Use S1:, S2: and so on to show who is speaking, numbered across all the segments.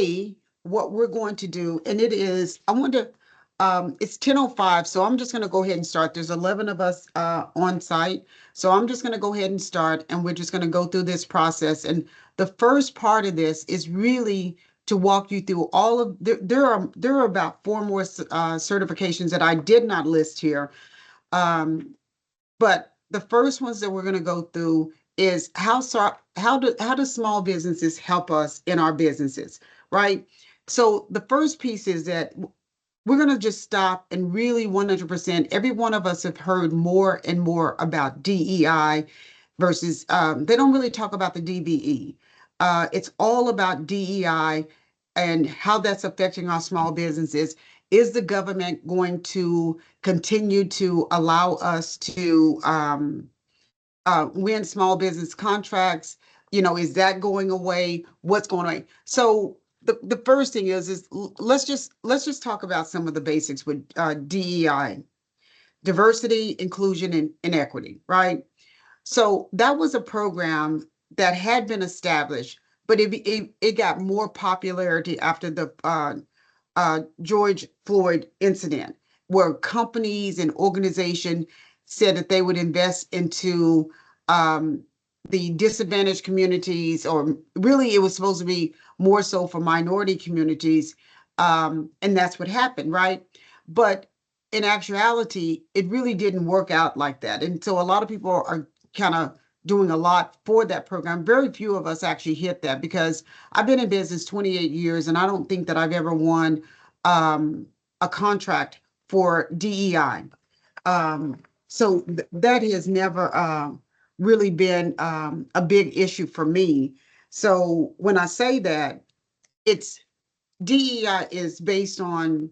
S1: today, what we're going to do, and it is, I want to, it's 10:05, so I'm just going to go ahead and start. There's 11 of us on site, so I'm just going to go ahead and start, and we're just going to go through this process. And the first part of this is really to walk you through all of, there are about four more certifications that I did not list here. But the first ones that we're going to go through is how do small businesses help us in our businesses, right? So the first piece is that we're going to just stop and really 100%, every one of us have heard more and more about DEI versus, they don't really talk about the DBE. It's all about DEI and how that's affecting our small businesses. Is the government going to continue to allow us to win small business contracts? Is that going away? What's going on? So the first thing is let's just talk about some of the basics with DEI, diversity, inclusion, and equity, right? So that was a program that had been established, but it got more popularity after the George Floyd incident, where companies and organizations said that they would invest into the disadvantaged communities, or really it was supposed to be more so for minority communities. And that's what happened, right? But in actuality, it really didn't work out like that. And so a lot of people are kind of doing a lot for that program. Very few of us actually hit that, because I've been in business 28 years and I don't think that I've ever won a contract for DEI. So that has never really been a big issue for me. So when I say that, it's DEI is based on,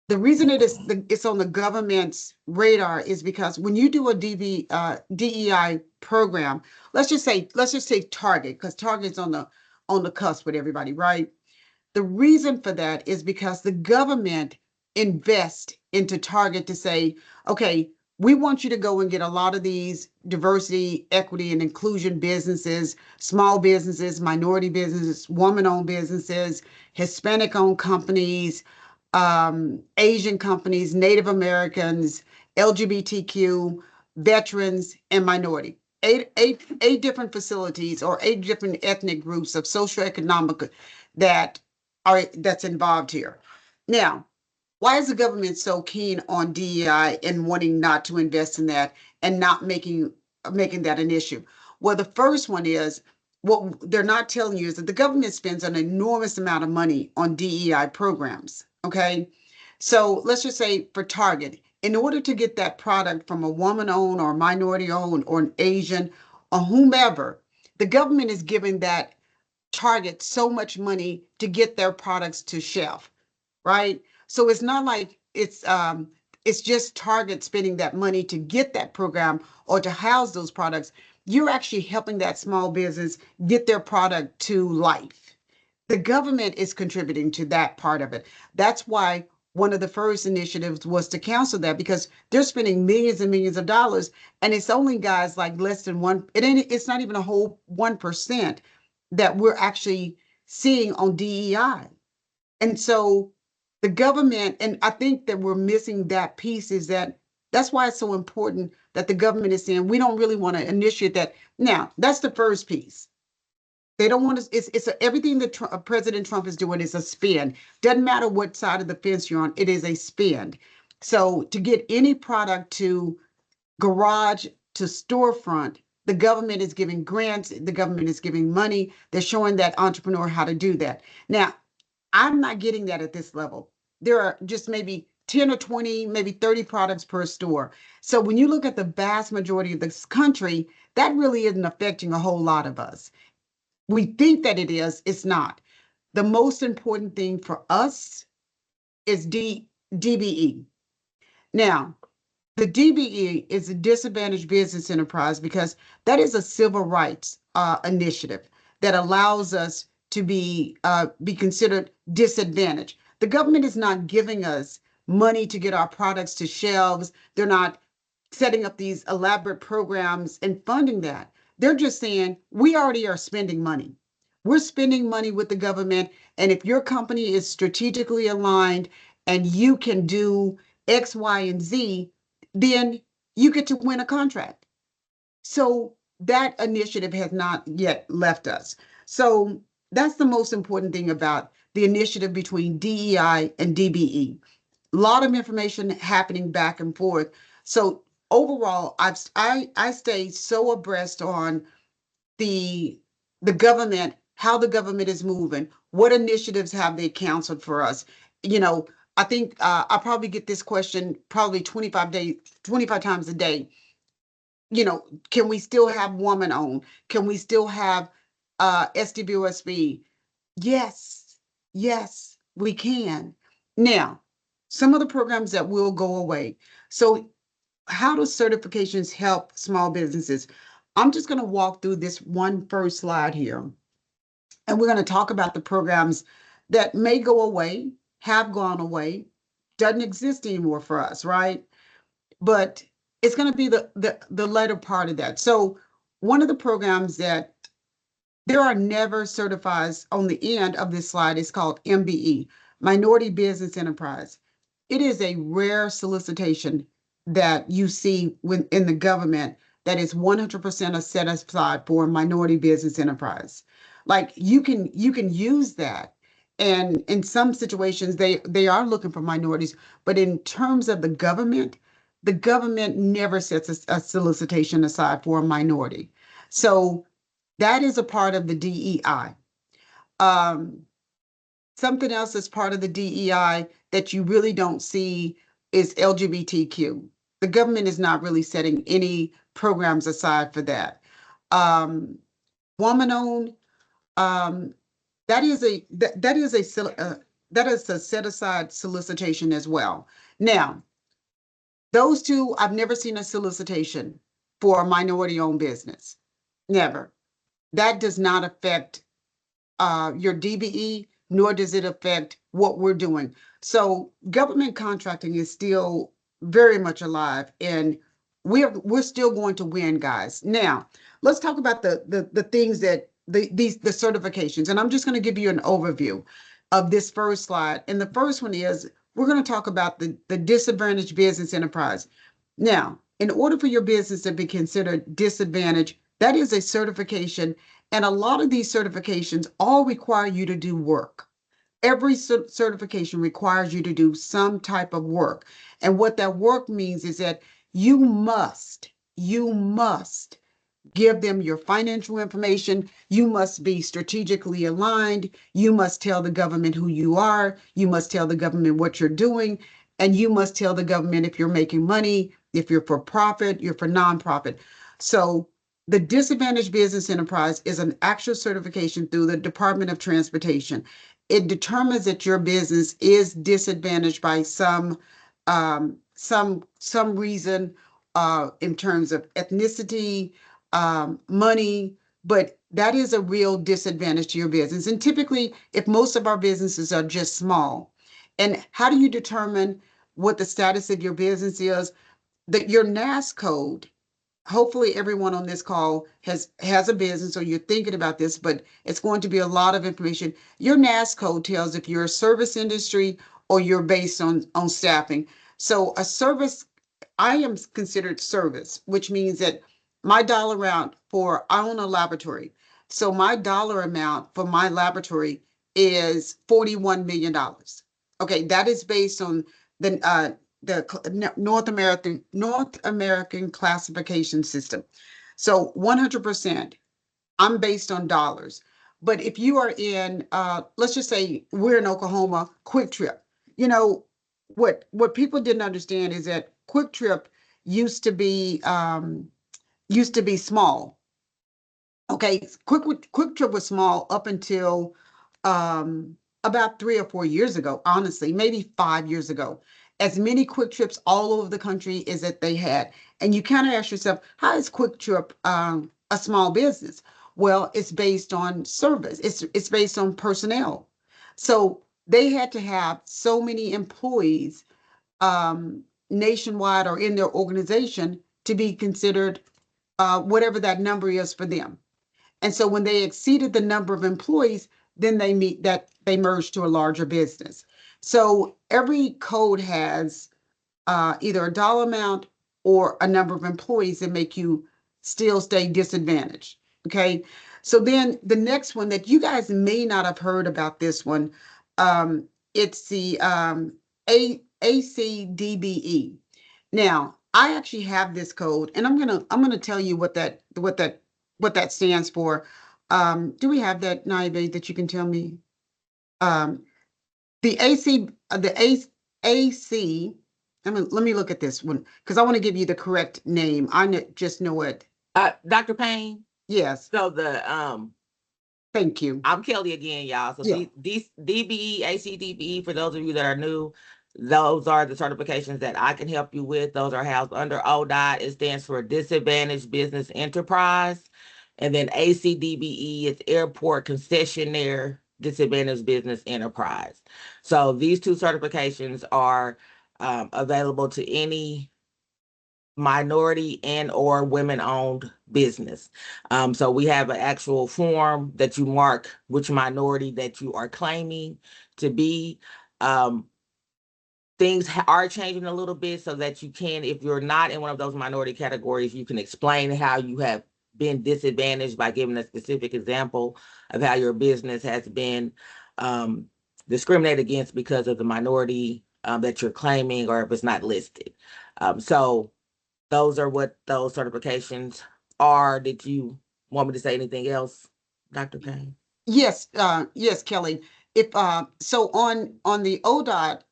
S1: the reason it's on the government's radar is because when you do a DEI program, let's just say Target, because Target's on the cusp with everybody, right? The reason for that is because the government invests into Target to say, okay, we want you to go and get a lot of these diversity, equity, and inclusion businesses, small businesses, minority businesses, woman-owned businesses, Hispanic-owned companies, Asian companies, Native Americans, LGBTQ, veterans, and minority. Eight different facilities, or 8 different ethnic groups of socioeconomic that's involved here. Now, why is the government so keen on DEI and wanting not to invest in that and not making that an issue? Well, the first one is, what they're not telling you is that the government spends an enormous amount of money on DEI programs. Okay, so let's just say for Target, in order to get that product from a woman-owned or minority-owned or an Asian or whomever, the government is giving that Target so much money to get their products to shelf, right? So it's not like it's just Target spending that money to get that program or to house those products. You're actually helping that small business get their product to life. The government is contributing to that part of it. That's why one of the first initiatives was to cancel that, because they're spending millions and millions of dollars, and it's only guys like less than one. It's not even a whole 1% that we're actually seeing on DEI. And so the government, and I think that we're missing that piece, is that's why it's so important that the government is saying we don't really want to initiate that. Now, that's the first piece. They don't want to, everything that President Trump is doing is a spin. Doesn't matter what side of the fence you're on, it is a spin. So to get any product to garage to storefront, the government is giving grants, the government is giving money. They're showing that entrepreneur how to do that. Now, I'm not getting that at this level. There are just maybe 10 or 20, maybe 30 products per store. So when you look at the vast majority of this country, that really isn't affecting a whole lot of us. We think that it is, it's not. The most important thing for us is DBE. Now, the DBE is a disadvantaged business enterprise, because that is a civil rights initiative that allows us to be considered disadvantaged. The government is not giving us money to get our products to shelves. They're not setting up these elaborate programs and funding that. They're just saying, we already are spending money. We're spending money with the government. And if your company is strategically aligned and you can do X, Y, and Z, then you get to win a contract. So that initiative has not yet left us. So that's the most important thing about the initiative between DEI and DBE. A lot of information happening back and forth. So overall, I stay so abreast on the the government, how the government is moving, what initiatives have they counseled for us. You know, I think I probably get this question probably 25 times a day. You know, can we still have woman owned? Can we still have SDBOSB? Yes, yes, we can. Now, some of the programs that will go away. So, how do certifications help small businesses? I'm just going to walk through this one first slide here, and we're going to talk about the programs that may go away, have gone away, doesn't exist anymore for us, right? But it's going to be the latter part of that. So, one of the programs that there are never certifies on the end of this slide is called MBE, Minority Business Enterprise. It is a rare solicitation that you see in the government that is 100% set aside for minority business enterprise. Like you can use that. And in some situations they are looking for minorities, but in terms of the government never sets a solicitation aside for a minority. So that is a part of the DEI. Um, Something else that's part of the DEI that you really don't see is LGBTQ. The government is not really setting any programs aside for that. Woman owned, um, that is a set aside solicitation as well. Now, those two, I've never seen a solicitation for a minority owned business. Never. That does not affect your DBE, nor does it affect what we're doing. So government contracting is still very much alive, and we're still going to win, guys. Now, let's talk about the things that the certifications, and I'm just going to give you an overview of this first slide. And the first one is we're going to talk about the disadvantaged business enterprise. Now, in order for your business to be considered disadvantaged, that is a certification, and a lot of these certifications all require you to do work. Every certification requires you to do some type of work. And what that work means is that you must give them your financial information. You must be strategically aligned. You must tell the government who you are. You must tell the government what you're doing. And you must tell the government if you're making money, if you're for profit, you're for nonprofit. So the disadvantaged business enterprise is an actual certification through the Department of Transportation. It determines that your business is disadvantaged by some reason in terms of ethnicity, money, but that is a real disadvantage to your business. And typically, if most of our businesses are just small, and how do you determine what the status of your business is? That your NAS code, hopefully everyone on this call has a business or you're thinking about this, but it's going to be a lot of information. Your NAS code tells if you're a service industry or you're based on staffing. So a service, I am considered service, which means that my dollar amount for, I own a laboratory. So my dollar amount for my laboratory is $41 million. Okay, that is based on the North American classification system. So 100%, I'm based on dollars. But if you are in, let's just say we're in Oklahoma, Quick Trip. You know what people didn't understand is that Quick Trip used to be small. Okay, Quick Trip was small up until about 3 or 4 years ago, honestly, maybe 5 years ago. As many Quick Trips all over the country as that they had. And you kind of ask yourself, how is Quick Trip a small business? Well, it's based on service. It's based on personnel. So they had to have so many employees nationwide or in their organization to be considered whatever that number is for them. And so when they exceeded the number of employees, then they merged to a larger business. So every code has either a dollar amount or a number of employees that make you still stay disadvantaged. Okay. So then the next one that you guys may not have heard about this one, it's the ACDBE. Now, I actually have this code, and I'm gonna tell you what that stands for. Do we have that, Naive, that you can tell me? Um, the AC, the AC. Let me look at this one because I want to give you the correct name. Just know it.
S2: Dr. Payne.
S1: Yes.
S2: So
S1: Thank you.
S2: I'm Kelly again, y'all. So
S1: Yeah.
S2: DBE ACDBE, for those of you that are new, those are the certifications that I can help you with. Those are housed under ODOT. It stands for Disadvantaged Business Enterprise. And then ACDBE is Airport Concessionaire Disadvantaged Business Enterprise. So these two certifications are available to any minority and or women-owned business. So we have an actual form that you mark which minority that you are claiming to be. Things are changing a little bit so that you can, if you're not in one of those minority categories, you can explain how you have been disadvantaged by giving a specific example of how your business has been discriminated against because of the minority that you're claiming, or if it's not listed. So those are what those certifications are. Did you want me to say anything else, Dr. Payne?
S1: Yes, yes, Kelly. If so on the ODOT,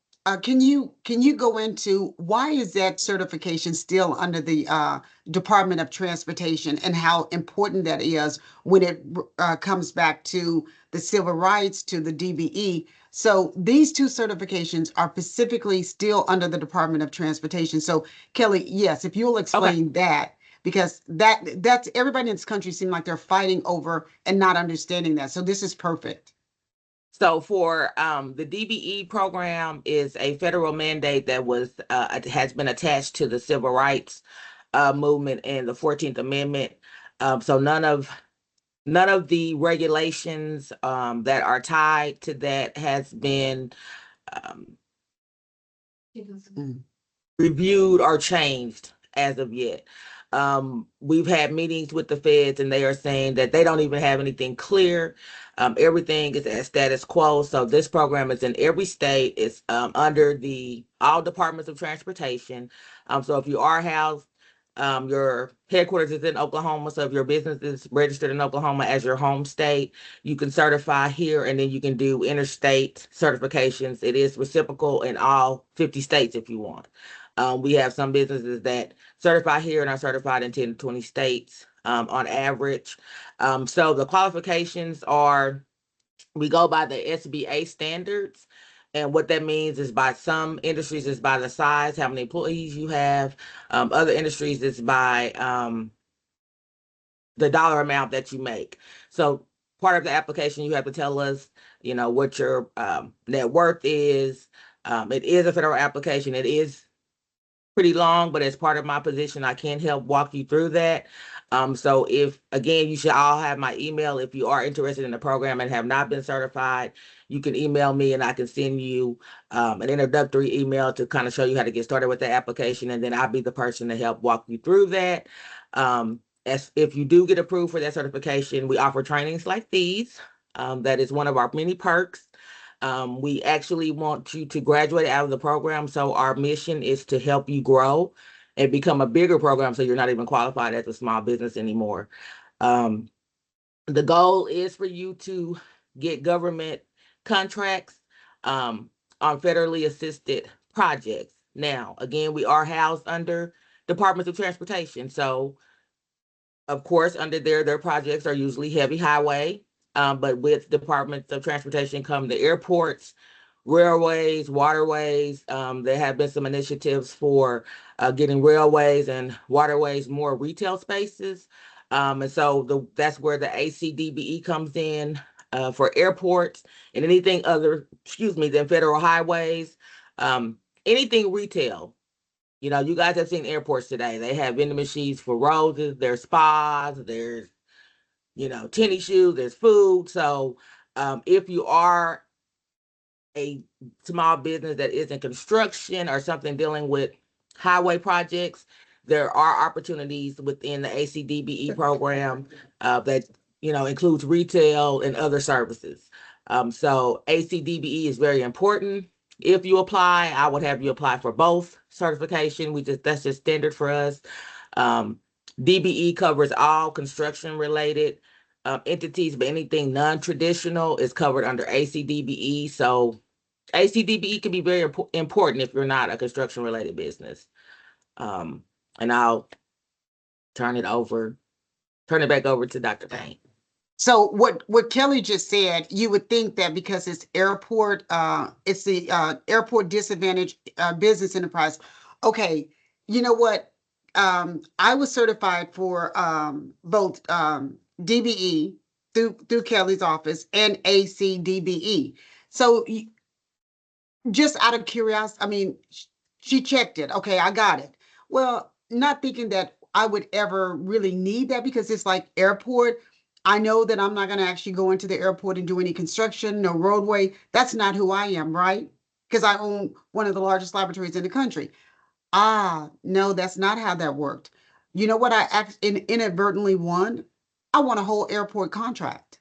S1: can you go into why is that certification still under the Department of Transportation and how important that is when it comes back to the civil rights to the DBE? So these two certifications are specifically still under the Department of Transportation. So Kelly, yes, if you'll explain that because that's everybody in this country seems like they're fighting over and not understanding that. So this is perfect.
S2: So for the DBE program is a federal mandate that has been attached to the civil rights movement and the 14th Amendment. So none of the regulations that are tied to that has been reviewed or changed as of yet. We've had meetings with the feds and they are saying that they don't even have anything clear. Everything is at status quo. So this program is in every state. It's under all departments of transportation. So if you are housed, your headquarters is in Oklahoma. So if your business is registered in Oklahoma as your home state, you can certify here and then you can do interstate certifications. It is reciprocal in all 50 states if you want. We have some businesses that certify here and are certified in 10 to 20 states on average. So the qualifications are, we go by the SBA standards. And what that means is by some industries is by the size, how many employees you have. Other industries is by the dollar amount that you make. So part of the application, you have to tell us, what your net worth is. It is a federal application. It is pretty long, but as part of my position, I can help walk you through that. So if, again, you should all have my email. If you are interested in the program and have not been certified, you can email me and I can send you an introductory email to kind of show you how to get started with the application. And then I'll be the person to help walk you through that. As if you do get approved for that certification, we offer trainings like these. That is one of our many perks. We actually want you to graduate out of the program. So our mission is to help you grow and become a bigger program so you're not even qualified as a small business anymore. The goal is for you to get government contracts on federally assisted projects. Now, again, we are housed under Departments of Transportation. So, of course, under their projects are usually heavy highway. But with Departments of Transportation come the airports, railways, waterways. There have been some initiatives for getting railways and waterways more retail spaces. And so that's where the ACDBE comes in for airports and anything other, than federal highways. Anything retail. You guys have seen airports today. They have vending machines for roses, there's spas, there's tennis shoes, there's food. So if you are a small business that is in construction or something dealing with highway projects, there are opportunities within the ACDBE program that includes retail and other services. So ACDBE is very important. If you apply, I would have you apply for both certification. That's just standard for us. DBE covers all construction related entities, but anything non-traditional is covered under ACDBE. So ACDBE can be very important if you're not a construction related business. And I'll turn it back over to Dr. Payne.
S1: So what Kelly just said, you would think that because it's it's the airport disadvantaged business enterprise. Okay, you know what? I was certified for both DBE through Kelly's office and ACDBE. So just out of curiosity, I mean, she checked it. Okay, I got it. Well, not thinking that I would ever really need that because it's like airport. I know that I'm not going to actually go into the airport and do any construction, no roadway. That's not who I am, right? Because I own one of the largest laboratories in the country. No, that's not how that worked. You know what I inadvertently won? I won a whole airport contract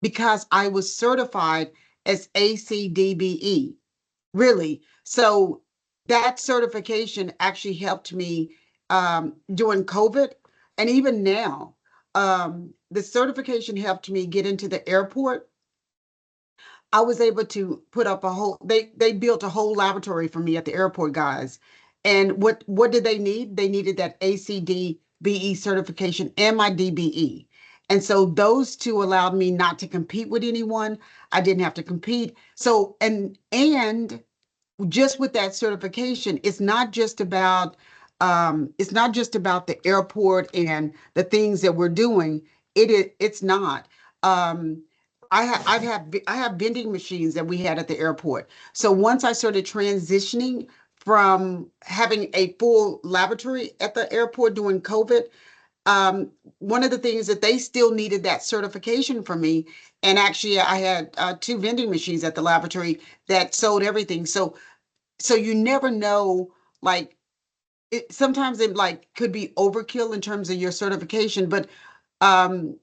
S1: because I was certified as ACDBE. Really. So that certification actually helped me during COVID. And even now, the certification helped me get into the airport. I was able to put up they built a whole laboratory for me at the airport, guys. And what did they need? They needed that ACDBE certification and my DBE. And so those two allowed me not to compete with anyone. I didn't have to compete. So and just with that certification, it's not just about the airport and the things that we're doing. It's not. I have vending machines that we had at the airport. So once I started transitioning from having a full laboratory at the airport during COVID, one of the things that they still needed that certification for me. And actually, I had two vending machines at the laboratory that sold everything. So you never know, like sometimes it like could be overkill in terms of your certification, but um,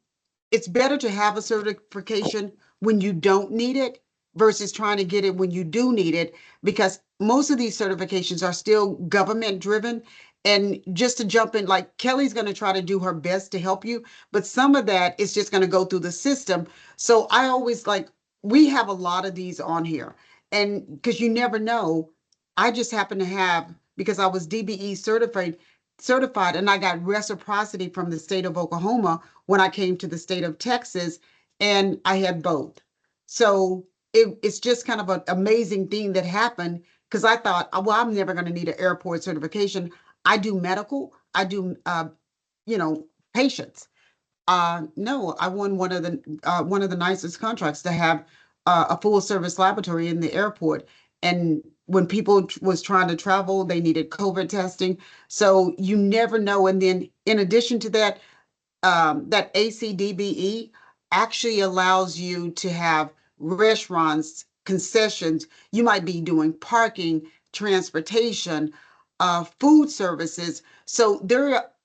S1: it's better to have a certification when you don't need it versus trying to get it when you do need it, because most of these certifications are still government driven. And just to jump in, like Kelly's going to try to do her best to help you, but some of that is just going to go through the system. So I always we have a lot of these on here. And because you never know, I just happen to have, because I was DBE certified, and I got reciprocity from the state of Oklahoma when I came to the state of Texas, and I had both. So it's just kind of an amazing thing that happened, because I thought, well, I'm never going to need an airport certification. I do medical, I do, patients. No, I won one of the nicest contracts to have a full service laboratory in the airport. And when people was trying to travel, they needed COVID testing. So you never know. And then in addition to that, that ACDBE actually allows you to have restaurants, concessions. You might be doing parking, transportation, food services. So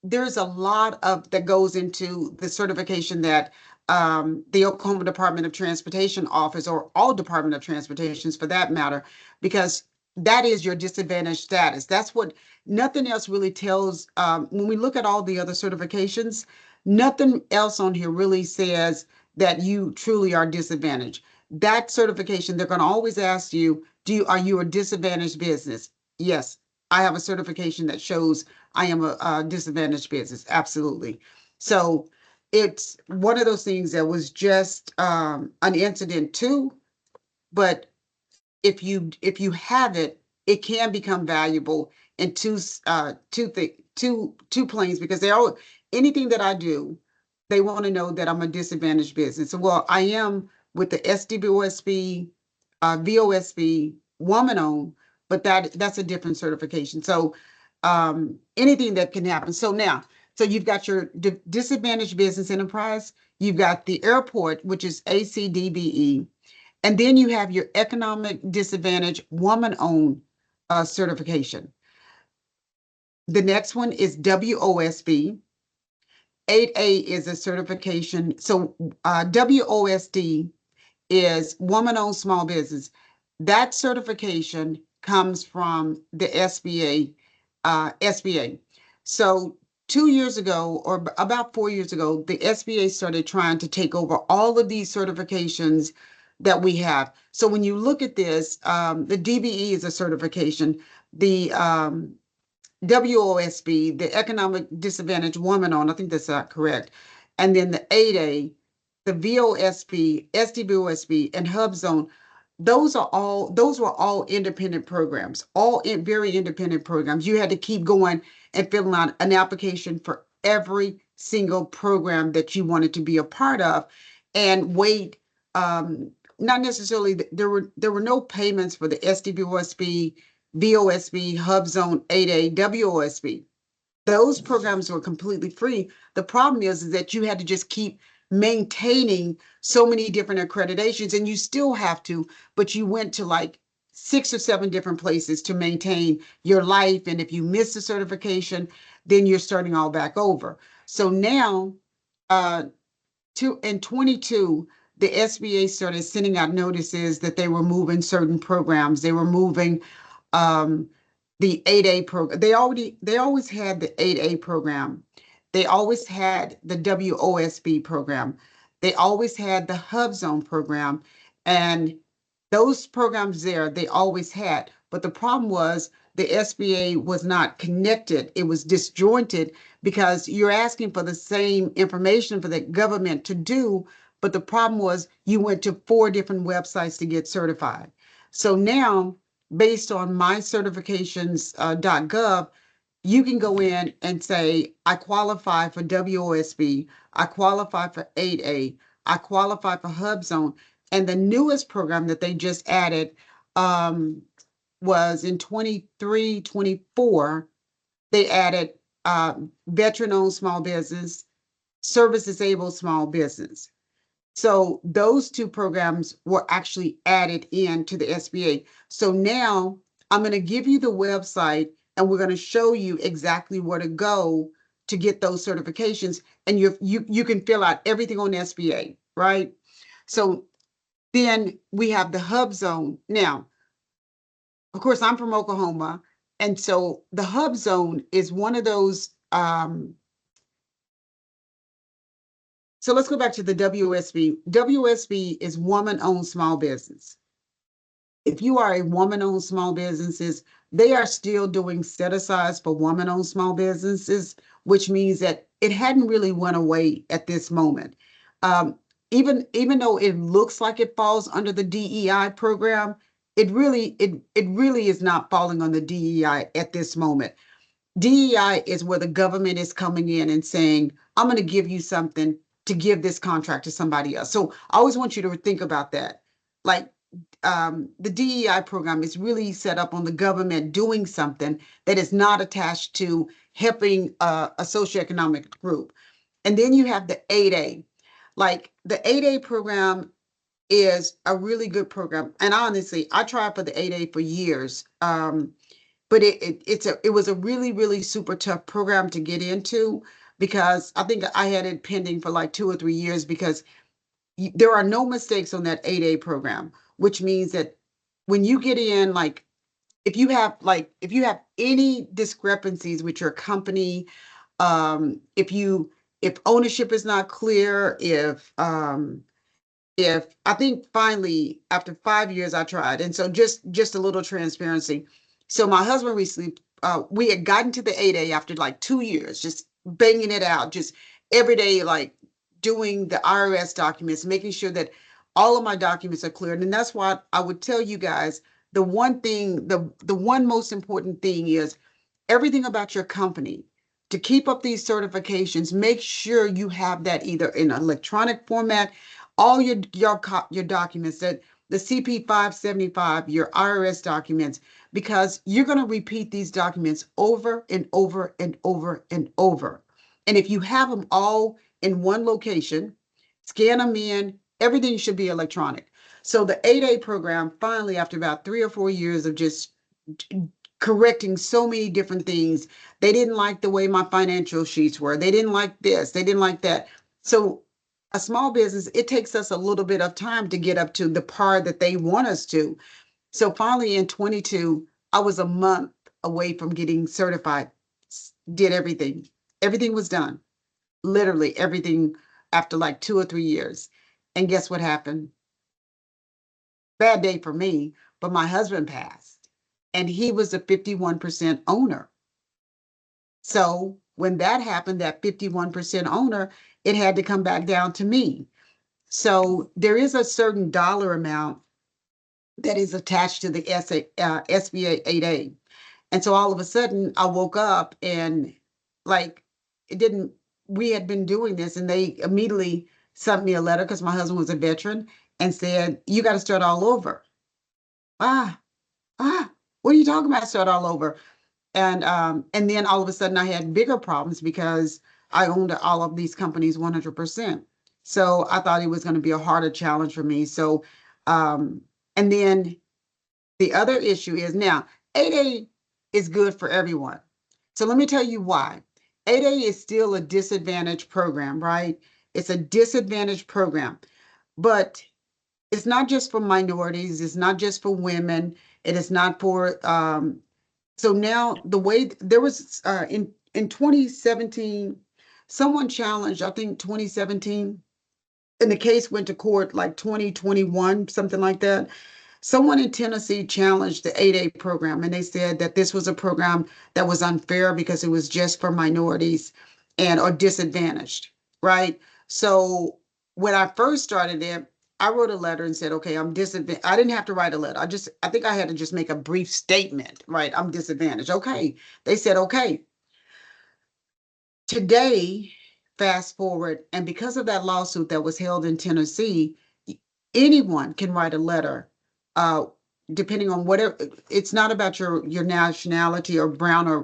S1: there's a lot of that goes into the certification that the Oklahoma Department of Transportation offers, or all Department of Transportations for that matter, because that is your disadvantaged status. That's what nothing else really tells. When we look at all the other certifications, nothing else on here really says that you truly are disadvantaged. That certification, they're going to always ask you, are you a disadvantaged business? Yes, I have a certification that shows I am a disadvantaged business. Absolutely. So it's one of those things that was just an incident too, but if you have it, it can become valuable in two planes, because they all, anything that I do, they want to know that I'm a disadvantaged business. So, well, I am with the SDBOSB, VOSB, woman owned, but that's a different certification. So anything that can happen. So now, so you've got your disadvantaged business enterprise, You've got the airport, which is ACDBE. And then you have your economic disadvantage woman owned certification. The next one is WOSB. 8A is a certification. So WOSD is woman owned small business. That certification comes from the SBA. So 2 years ago, or about 4 years ago, the SBA started trying to take over all of these certifications that we have. So when you look at this, the DBE is a certification. The WOSB, the Economic Disadvantaged Woman on, I think that's not correct. And then the 8A, the VOSB, SDVOSB, and Hub Zone, those were all independent programs, very independent programs. You had to keep going and filling out an application for every single program that you wanted to be a part of and wait. Not necessarily, there were no payments for the SDVOSB, VOSB, Hub Zone 8A, WOSB. Those programs were completely free. The problem is that you had to just keep maintaining so many different accreditations, and you still have to, but you went to like 6 or 7 different places to maintain your life. And if you miss a certification, then you're starting all back over. So now, in 22, the SBA started sending out notices that they were moving certain programs. They were moving the 8A program. They always had the 8A program. They always had the WOSB program. They always had the Hub Zone program. And those programs there, they always had. But the problem was the SBA was not connected. It was disjointed because you're asking for the same information for the government to do. But the problem was you went to 4 different websites to get certified. So now, based on mycertifications.gov, you can go in and say, I qualify for WOSB, I qualify for 8A, I qualify for Hub Zone. And the newest program that they just added was in 23, 24. They added veteran-owned small business, service-disabled small business. So those 2 programs were actually added into the SBA. So now I'm going to give you the website and we're going to show you exactly where to go to get those certifications. And you can fill out everything on SBA, right? So then we have the Hub Zone. Now, of course, I'm from Oklahoma. And so the Hub Zone is one of those. So let's go back to the WSB. WSB is woman-owned small business. If you are a woman-owned small businesses, they are still doing set-asides for woman-owned small businesses, which means that it hadn't really went away at this moment. Even though it looks like it falls under the DEI program, it really is not falling on the DEI at this moment. DEI is where the government is coming in and saying, I'm going to give you something to give this contract to somebody else. So I always want you to think about that. Like the DEI program is really set up on the government doing something that is not attached to helping a socioeconomic group. And then you have the 8A. Like the 8A program is a really good program. And honestly, I tried for the 8A for years. But it was a really, really super tough program to get into because I think I had it pending for like 2 or 3 years because there are no mistakes on that 8A program, which means that when you get in, like if you have any discrepancies with your company, if ownership is not clear, if I think finally after 5 years I tried, and so just a little transparency. So my husband recently, we had gotten to the 8A after like 2 years, just banging it out, just every day, like doing the IRS documents, making sure that all of my documents are cleared. And that's why I would tell you guys the one thing, the one most important thing is everything about your company. To keep up these certifications, make sure you have that either in electronic format, all your documents, that the CP 575, your IRS documents, because you're going to repeat these documents over and over and over and over. And if you have them all in one location, scan them in, everything should be electronic. So the 8A program, finally, after about 3 or 4 years of just correcting so many different things, they didn't like the way my financial sheets were. They didn't like this, they didn't like that. So a small business, it takes us a little bit of time to get up to the par that they want us to. So finally in 22, I was a month away from getting certified, did everything. Everything was done, literally everything, after like 2 or 3 years. And guess what happened? Bad day for me, but my husband passed and he was a 51% owner. So when that happened, that 51% owner, it had to come back down to me. So there is a certain dollar amount that is attached to the SBA 8A. And so all of a sudden I woke up and, like, it didn't, we had been doing this and they immediately sent me a letter because my husband was a veteran and said, you got to start all over. Ah, what are you talking about? Start all over. And then all of a sudden I had bigger problems because I owned all of these companies 100%. So I thought it was going to be a harder challenge for me. So, um, and then the other issue is now 8A is good for everyone. So let me tell you why. 8A is still a disadvantaged program, right? It's a disadvantaged program, but it's not just for minorities. It's not just for women. It is not for, so now the way there was, in 2017, someone challenged, I think 2017, and the case went to court like 2021, something like that. Someone in Tennessee challenged the 8A program, and they said that this was a program that was unfair because it was just for minorities and or disadvantaged, right? So when I first started it, I wrote a letter and said, okay, I'm disadvantaged. I didn't have to write a letter. I think I had to just make a brief statement, right? I'm disadvantaged. Okay. They said, okay. Today, fast forward, and because of that lawsuit that was held in Tennessee, anyone can write a letter, uh, depending on whatever. It's not about your nationality or brown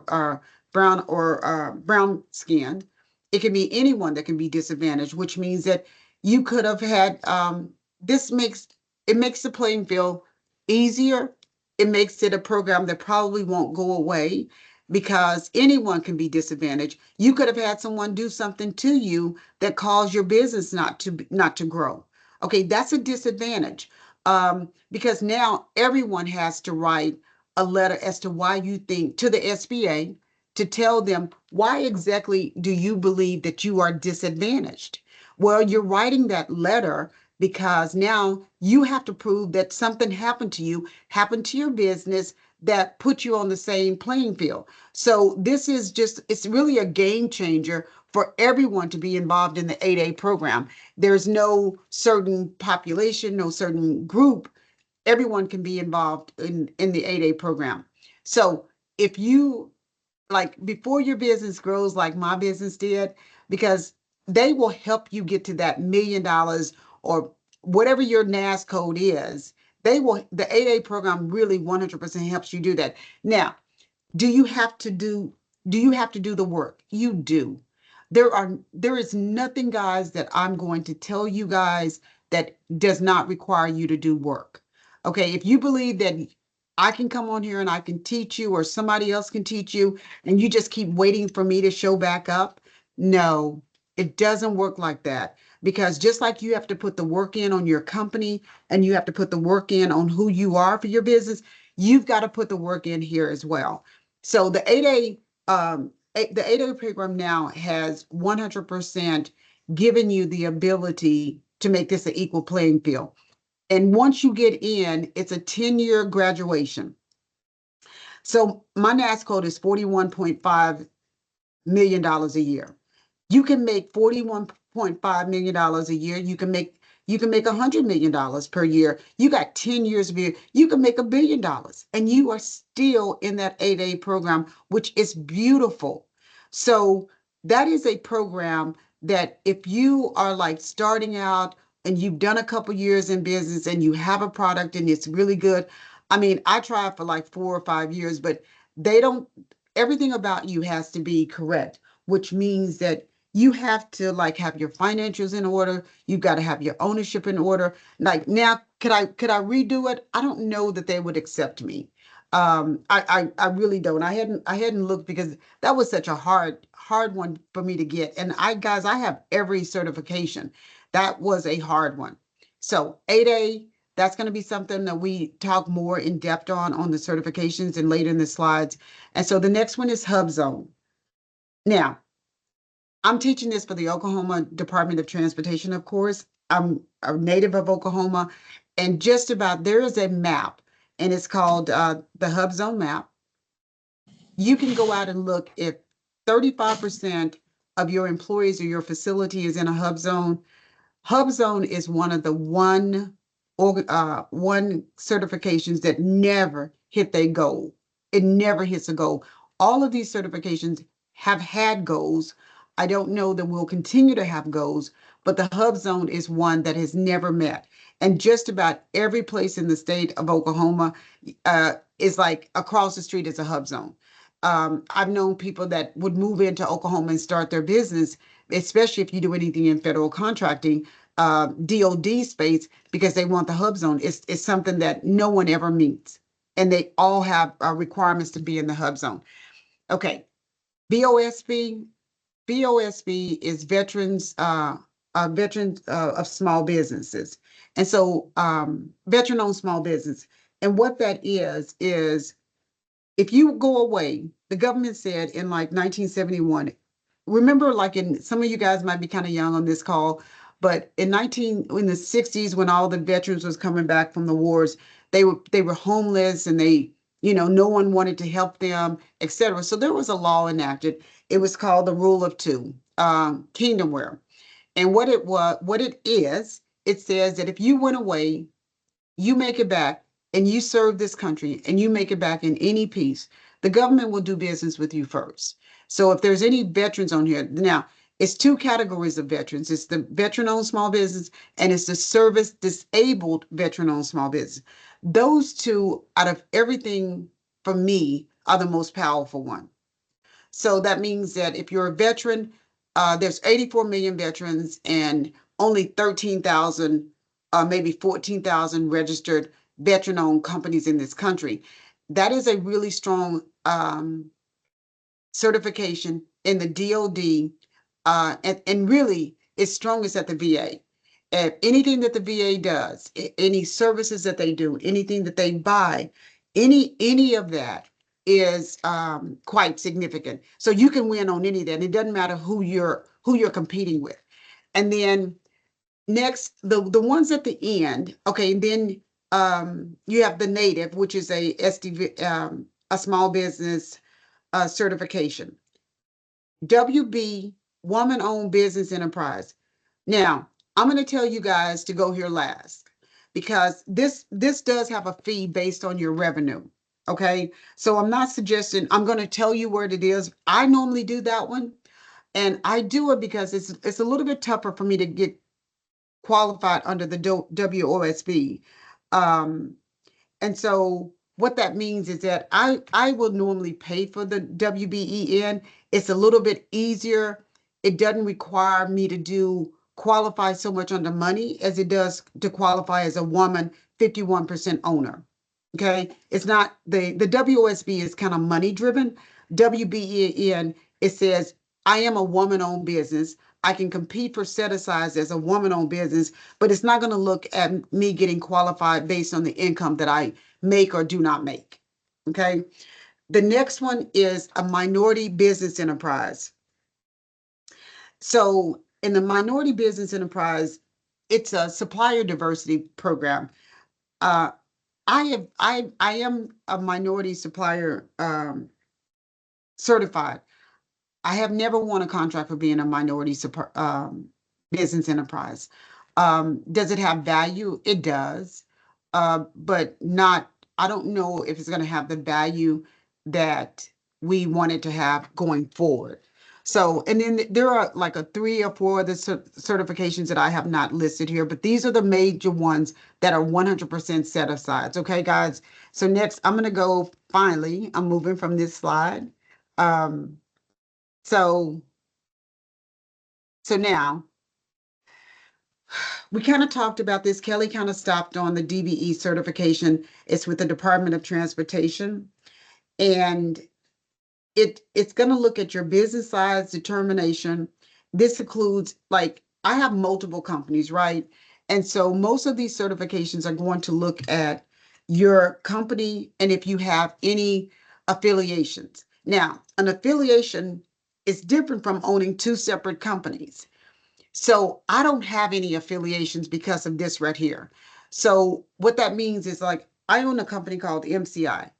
S1: skinned. It can be anyone that can be disadvantaged, which means that you could have had. This makes it makes the playing field easier. It makes it a program that probably won't go away because anyone can be disadvantaged. You could have had someone do something to you that caused your business not to grow. Okay, that's a disadvantage, because now everyone has to write a letter as to why you think to the SBA to tell them why exactly do you believe that you are disadvantaged. Well, you're writing that letter because now you have to prove that something happened to your business that put you on the same playing field. So this is just, it's really a game changer for everyone to be involved in the 8A program. There's no certain population, no certain group. Everyone can be involved in the 8A program. So if you, like, before your business grows like my business did, because they will help you get to that $1 million or whatever your NAS code is. The 8A program really 100% helps you do that. Now, do you have to do do you have to do the work? You do. There is nothing, guys, that I'm going to tell you guys that does not require you to do work. Okay, if you believe that I can come on here and I can teach you or somebody else can teach you and you just keep waiting for me to show back up, no, it doesn't work like that. Because just like you have to put the work in on your company and you have to put the work in on who you are for your business, you've got to put the work in here as well. So the 8A program now has 100% given you the ability to make this an equal playing field. And once you get in, it's a 10-year graduation. So my NAS code is $41.5 million a year. You can make $41.5 million a year. You can make $100 million per year. You got 10 years of year. You can make $1 billion, and you are still in that 8A program, which is beautiful. So that is a program that if you are like starting out and you've done a couple years in business and you have a product and it's really good. I mean, I tried for like 4 or 5 years, but they don't, everything about you has to be correct, which means that you have to like have your financials in order. You've got to have your ownership in order. Like now, could I redo it? I don't know that they would accept me. I really don't. I hadn't looked because that was such a hard one for me to get. And I have every certification. That was a hard one. So 8A, that's going to be something that we talk more in depth on the certifications and later in the slides. And so the next one is Hub Zone. Now, I'm teaching this for the Oklahoma Department of Transportation, of course. I'm a native of Oklahoma, and just about there is a map, and it's called the Hub Zone map. You can go out and look if 35% of your employees or your facility is in a hub zone. Hub Zone is one of the one certifications that never hit their goal. It never hits a goal. All of these certifications have had goals. I don't know that we'll continue to have goals, but the Hub Zone is one that has never met. And just about every place in the state of Oklahoma is like across the street is a Hub Zone. I've known people that would move into Oklahoma and start their business, especially if you do anything in federal contracting, DOD space, because they want the hub zone. It's something that no one ever meets. And they all have requirements to be in the hub zone. Okay, BOSB. BOSB is veterans of small businesses. And so veteran-owned small business. And what that is if you go away, the government said in like 1971, remember, like in some of you guys might be kind of young on this call, but in the 60s, when all the veterans was coming back from the wars, they were homeless and no one wanted to help them, etc. So there was a law enacted. It was called the Rule of Two, Kingdomware. And what it is, it says that if you went away, you make it back and you serve this country and you make it back in any piece, the government will do business with you first. So if there's any veterans on here, now it's two categories of veterans. It's the veteran-owned small business and it's the service disabled veteran-owned small business. Those two, out of everything for me, are the most powerful one. So that means that if you're a veteran, there's 84 million veterans and only 13,000, maybe 14,000 registered veteran-owned companies in this country. That is a really strong certification in the DOD, and really it's strongest at the VA. Anything that the VA does, any services that they do, anything that they buy, any of that is quite significant. So you can win on any of that. It doesn't matter who you're competing with. And then next, the ones at the end, okay, and then you have the native, which is a SDV, a small business certification. WB, woman-owned business enterprise. Now, I'm going to tell you guys to go here last because this does have a fee based on your revenue. Okay, so I'm not suggesting I'm going to tell you where it is. I normally do that one, and I do it because it's a little bit tougher for me to get qualified under the WOSB. Um, and so what that means is that I will normally pay for the WBEN. It's a little bit easier. It doesn't require me to qualify so much on the money as it does to qualify as a woman 51% owner. Okay, it's not the WOSB is kind of money driven. WBEN, it says I am a woman-owned business. I can compete for set asides as a woman-owned business, but it's not going to look at me getting qualified based on the income that I make or do not make. Okay. The next one is a minority business enterprise. So in the minority business enterprise, it's a supplier diversity program. Uh, I am a minority supplier certified. I have never won a contract for being a minority business enterprise. Does it have value? It does, but not. I don't know if it's going to have the value that we want it to have going forward. So, and then there are like a 3 or 4 other certifications that I have not listed here, but these are the major ones that are 100% set asides. Okay, guys. So next, I'm going to go. Finally, I'm moving from this slide. So So now we kind of talked about this. Kelly kind of stopped on the DBE certification. It's with the Department of Transportation. And it's going to look at your business size determination. This includes, like, I have multiple companies, right? And so most of these certifications are going to look at your company and if you have any affiliations. Now, an affiliation is different from owning two separate companies. So I don't have any affiliations because of this right here. So what that means is, like, I own a company called MCI.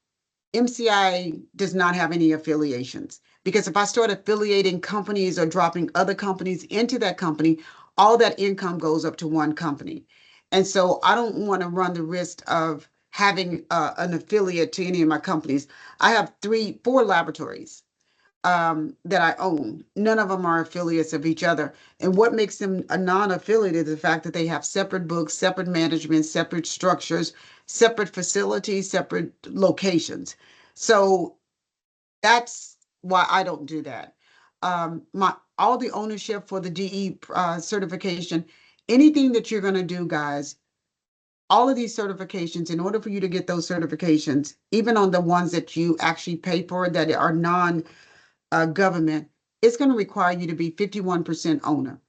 S1: MCI does not have any affiliations, because if I start affiliating companies or dropping other companies into that company, all that income goes up to one company. And so I don't want to run the risk of having an affiliate to any of my companies. I have four laboratories that I own. None of them are affiliates of each other. And what makes them a non-affiliate is the fact that they have separate books, separate management, separate structures, separate facilities, separate locations. So that's why I don't do that. My all the ownership for the DE certification, anything that you're going to do, guys, all of these certifications, in order for you to get those certifications, even on the ones that you actually pay for that are non government, it's going to require you to be 51% owner.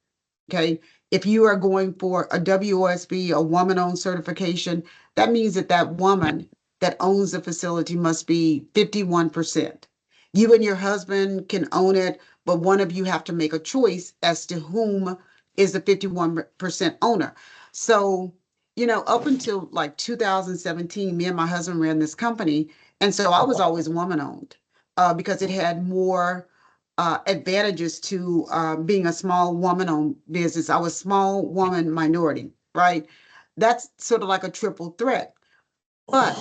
S1: Okay. If you are going for a WOSB, a woman owned certification, that means that that woman that owns the facility must be 51%. You and your husband can own it, but one of you have to make a choice as to whom is the 51% owner. So, up until like 2017, me and my husband ran this company. And so I was always woman owned because it had more advantages to being a small woman-owned business. I was small woman minority, right? That's sort of like a triple threat. But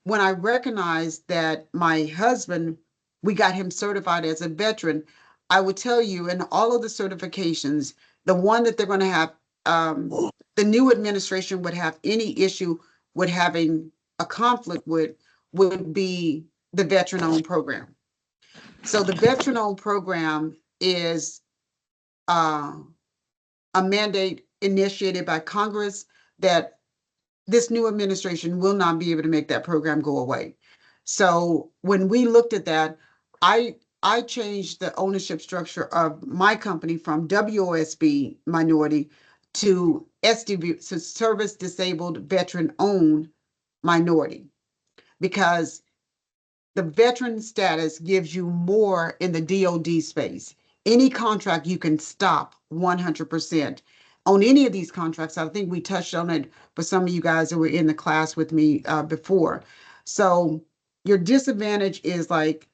S1: when I recognized that my husband, we got him certified as a veteran, I would tell you in all of the certifications, the one that they're going to have, the new administration would have any issue with having a conflict with, would be the veteran-owned program. So the veteran-owned program is uh, a mandate initiated by Congress that this new administration will not be able to make that program go away. So when we looked at that, I changed the ownership structure of my company from WOSB minority to SDV, so service disabled veteran owned minority, because the veteran status gives you more in the DoD space. Any contract you can stop 100%. On any of these contracts, I think we touched on it for some of you guys that were in the class with me before. So your disadvantage is like,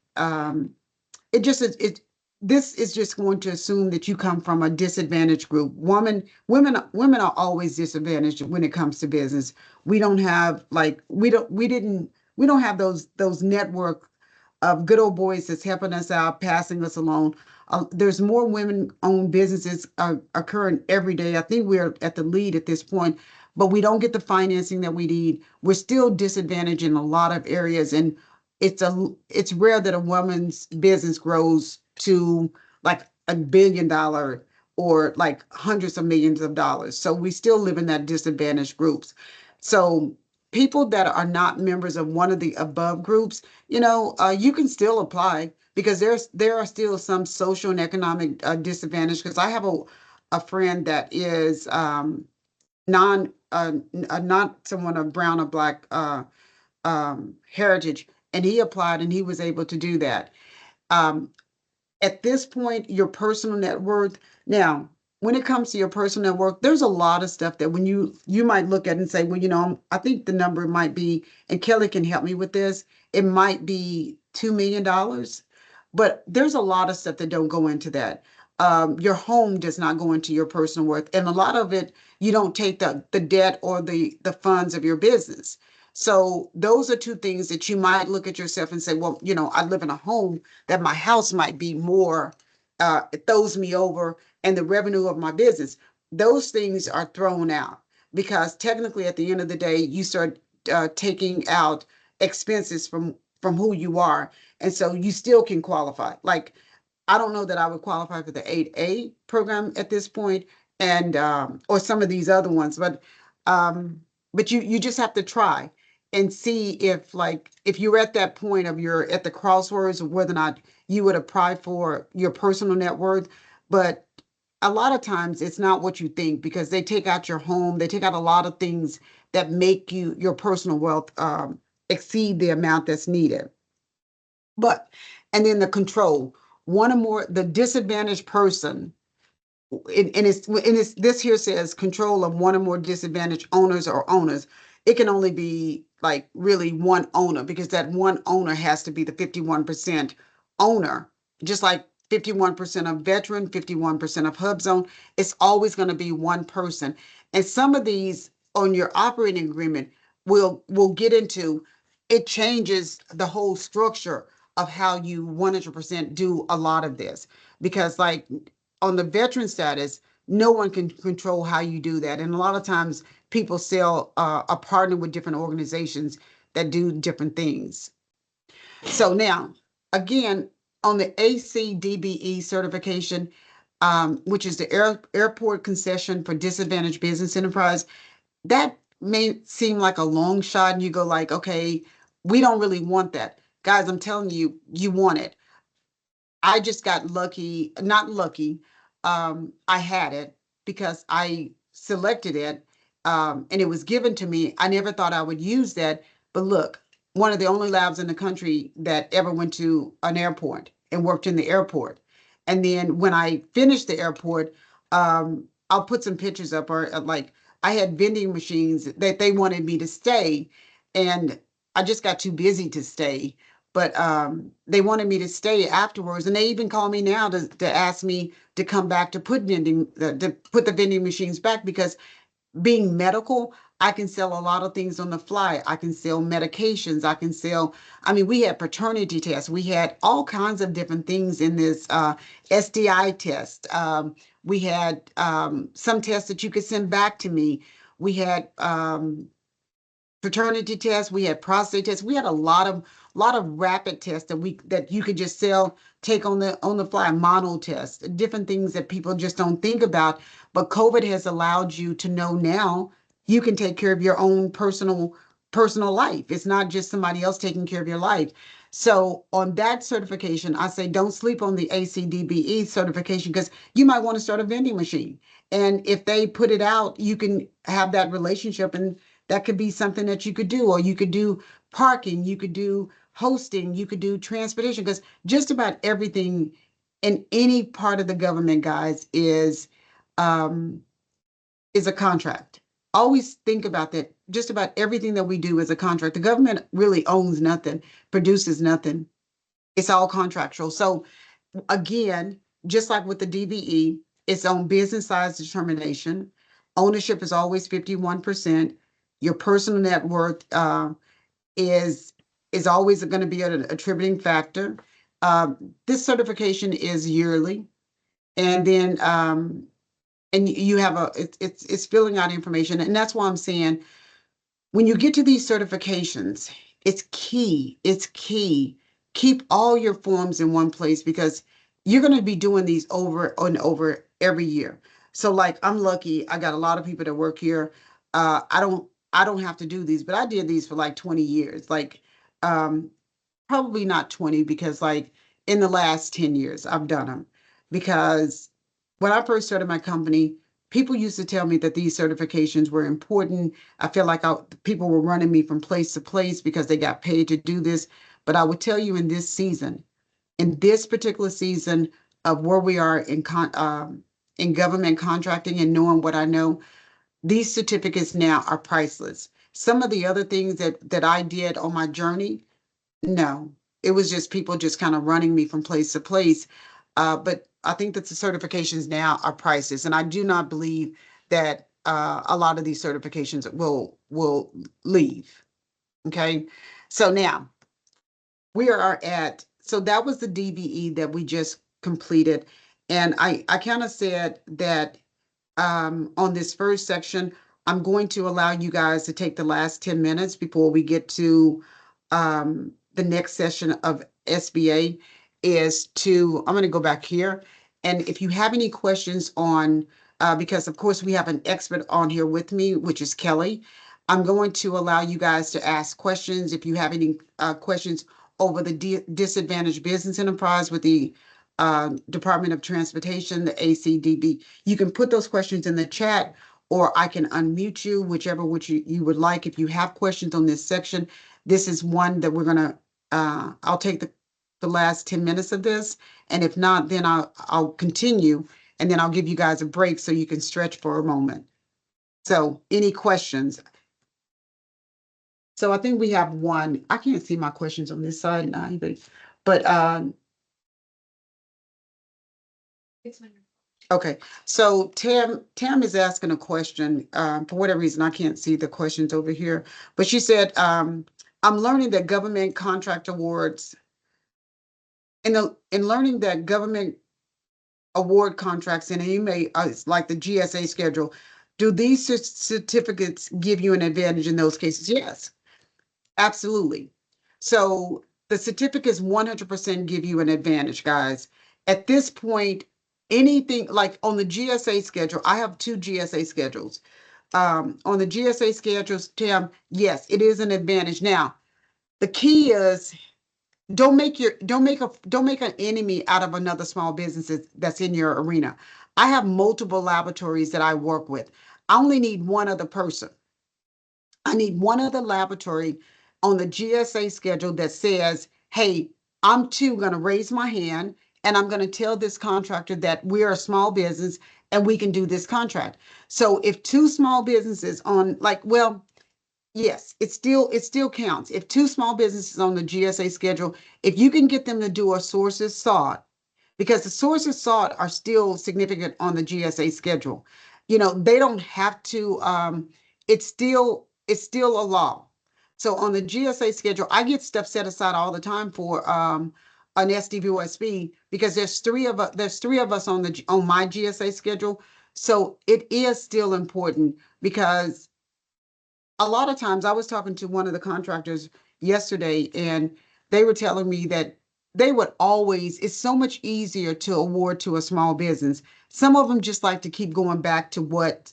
S1: it just is, this is just going to assume that you come from a disadvantaged group. Women are always disadvantaged when it comes to business. We don't have like, we don't have those network of good old boys that's helping us out, passing us along. There's more women-owned businesses occurring every day. I think we're at the lead at this point, but we don't get the financing that we need. We're still disadvantaged in a lot of areas, and it's rare that a woman's business grows to like $1 billion or like hundreds of millions of dollars. So we still live in that disadvantaged groups. So people that are not members of one of the above groups, you can still apply, because there are still some social and economic disadvantage. Because I have a friend that is not someone of brown or black heritage, and he applied and he was able to do that. Um, at this point, your personal net worth. Now, when it comes to your personal net worth, there's a lot of stuff that when you might look at and say, well, I think the number might be, and Kelly can help me with this, it might be $2 million, but there's a lot of stuff that don't go into that. Your home does not go into your personal worth, and a lot of it, you don't take the debt or the funds of your business. So those are two things that you might look at yourself and say, well, I live in a home that my house might be more, it throws me over, and the revenue of my business. Those things are thrown out, because technically at the end of the day, you start taking out expenses from who you are. And so you still can qualify. Like I don't know that I would qualify for the 8A program at this point, and or some of these other ones, um, but you just have to try and see if, like, if you're at that point of you're at the crossroads of whether or not you would apply for your personal net worth. But a lot of times it's not what you think, because they take out your home, they take out a lot of things that make your personal wealth exceed the amount that's needed. But and then the control, one or more, the disadvantaged person, this here says control of one or more disadvantaged owners or owners. It can only be like really one owner, because that one owner has to be the 51% owner, just like 51% of veteran, 51% of hub zone. It's always going to be one person. And some of these on your operating agreement will get into, it changes the whole structure of how you 100% do a lot of this, because like on the veteran status, no one can control how you do that. And a lot of times people sell a partner with different organizations that do different things. So now, again, on the ACDBE certification, which is the airport concession for disadvantaged business enterprise, that may seem like a long shot. And you go like, okay, we don't really want that. Guys, I'm telling you, you want it. I just got lucky, not lucky. I had it because I selected it, and it was given to me. I never thought I would use that. But look, one of the only labs in the country that ever went to an airport and worked in the airport. And then when I finished the airport, I'll put some pictures up, or like I had vending machines that they wanted me to stay. And I just got too busy to stay, but they wanted me to stay afterwards, and they even call me now to ask me to come back to put the vending machines back, because being medical, I can sell a lot of things on the fly. I can sell medications. I can sell, I mean, we had paternity tests. We had all kinds of different things in this SDI test. We had some tests that you could send back to me. We had paternity tests, we had prostate tests, we had a lot of rapid tests that you could just sell, take on the fly, mono tests, different things that people just don't think about. But COVID has allowed you to know now you can take care of your own personal life. It's not just somebody else taking care of your life. So on that certification, I say don't sleep on the ACDBE certification, because you might want to start a vending machine. And if they put it out, you can have that relationship, and that could be something that you could do. Or you could do parking, you could do hosting, you could do transportation, because just about everything in any part of the government, guys, um, is a contract. Always think about that. Just about everything that we do is a contract. The government really owns nothing, produces nothing. It's all contractual. So again, just like with the DBE, it's on business size determination. Ownership is always 51%. Your personal net worth is is always going to be an attributing factor. This certification is yearly, and then and you have it's filling out information, and that's why I'm saying when you get to these certifications, it's key. It's key. Keep all your forms in one place, because you're going to be doing these over and over every year. So like I'm lucky, I got a lot of people that work here. I don't have to do these, but I did these for like 20 years. Like um probably not 20, because like in the last 10 years I've done them. Because when I first started my company, people used to tell me that these certifications were important. I feel like people were running me from place to place because they got paid to do this. But I would tell you, in this particular season of where we are in government contracting and knowing what I know, these certificates now are priceless. Some of the other things that I did on my journey, no, it was just people just kind of running me from place to place. But I think that the certifications now are priceless, and I do not believe that a lot of these certifications will leave. Okay, so now we are at, so that was the DBE that we just completed, and I kind of said that on this first section, I'm going to allow you guys to take the last 10 minutes before we get to the next session of SBA. is to, I'm going to go back here. And if you have any questions on, because of course we have an expert on here with me, which is Kelly, I'm going to allow you guys to ask questions. If you have any questions over the disadvantaged business enterprise with the Department of Transportation, the ACDB, you can put those questions in the chat, or I can unmute you, whichever which you would like. If you have questions on this section, this is one that we're going to, I'll take the last 10 minutes of this. And if not, then I'll continue, and then I'll give you guys a break so you can stretch for a moment. So any questions? So I think we have one. I can't see my questions on this side now, but okay. So Tam is asking a question. For whatever reason, I can't see the questions over here. But she said, I'm learning that government contract awards, in learning that government award contracts, and you may, it's like the GSA schedule, do these certificates give you an advantage in those cases? Yes, absolutely. So the certificates 100% give you an advantage, guys. At this point, anything like on the GSA schedule, I have 2 GSA schedules. On the GSA schedules, Tim, yes, it is an advantage. Now, the key is don't make an enemy out of another small business that's in your arena. I have multiple laboratories that I work with. I only need one other person. I need one other laboratory on the GSA schedule that says, hey, I'm too going to raise my hand, and I'm going to tell this contractor that we're a small business and we can do this contract. So if 2 small businesses on, like, well, yes, it still counts. If 2 small businesses on the GSA schedule, if you can get them to do a sources sought, because the sources sought are still significant on the GSA schedule. They don't have to, it's still a law. So on the GSA schedule, I get stuff set aside all the time for an SDVOSB, because there's three of us on my GSA schedule. So it is still important, because a lot of times I was talking to one of the contractors yesterday, and they were telling me that they would always, it's so much easier to award to a small business. Some of them just like to keep going back to what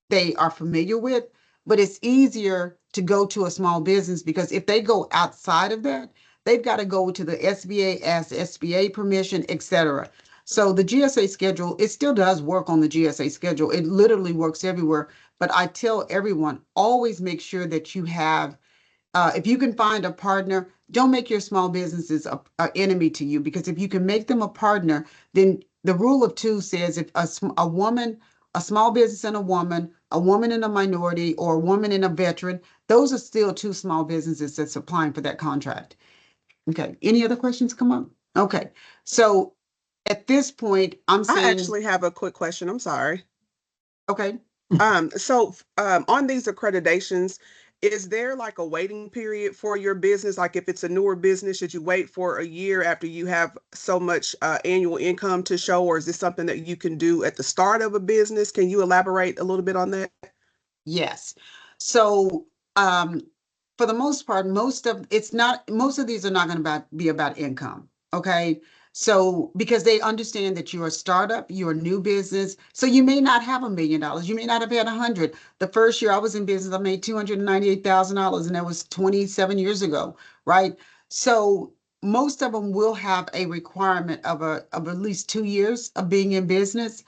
S1: they are familiar with, but it's easier to go to a small business, because if they go outside of that, they've got to go to the SBA, ask SBA permission, etc. So the GSA schedule, it still does work on the GSA schedule. It literally works everywhere. But I tell everyone, always make sure that you have, if you can find a partner, don't make your small businesses a enemy to you, because if you can make them a partner, then the rule of 2 says if a woman, a small business and a woman and a minority, or a woman and a veteran, those are still 2 small businesses that's applying for that contract. Okay, any other questions come up? Okay, so at this point, I'm saying.
S3: I actually have a quick question. I'm sorry.
S1: Okay.
S3: So on these accreditations, is there like a waiting period for your business? Like if it's a newer business, should you wait for a year after you have so much annual income to show, or is this something that you can do at the start of a business? Can you elaborate a little bit on that?
S1: Yes. So, for the most part, most of these are not going to be about income. Okay. So, because they understand that you're a startup, you're a new business. So you may not have $1 million. You may not have had 100. The first year I was in business, I made $298,000, and that was 27 years ago. Right. So most of them will have a requirement of at least 2 years of being in business.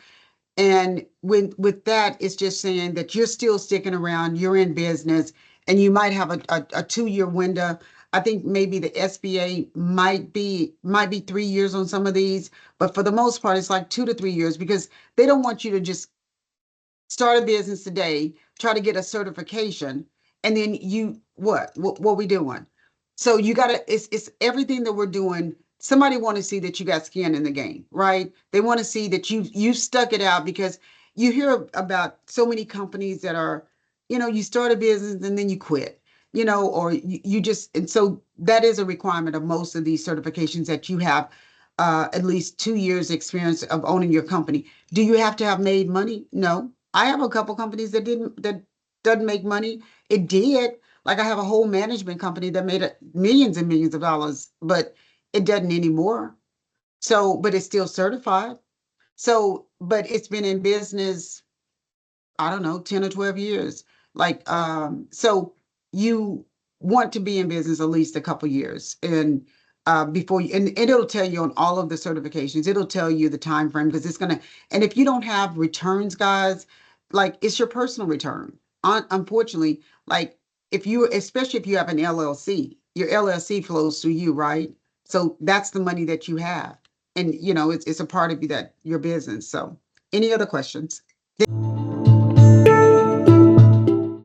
S1: And with that, it's just saying that you're still sticking around, you're in business, and you might have a 2-year window. I think maybe the SBA might be 3 years on some of these, but for the most part, it's like 2 to 3 years, because they don't want you to just start a business today, try to get a certification, and then what we doing? So you gotta, it's everything that we're doing. Somebody want to see that you got skin in the game, right? They want to see that you stuck it out, because you hear about so many companies that are, you start a business and then you quit, or you just, and so that is a requirement of most of these certifications, that you have at least 2 years experience of owning your company. Do you have to have made money? No. I have a couple companies that doesn't make money. It did. Like I have a whole management company that made millions and millions of dollars, but it doesn't anymore. So, but it's still certified. So, but it's been in business, I don't know, 10 or 12 years. Like, so you want to be in business at least a couple years and before you, and it'll tell you on all of the certifications, it'll tell you the time frame because it's gonna, and if you don't have returns, guys, like it's your personal return. Unfortunately, like if you, especially if you have an LLC, your LLC flows through you, right? So that's the money that you have. And you know, it's a part of you that your business. So any other questions?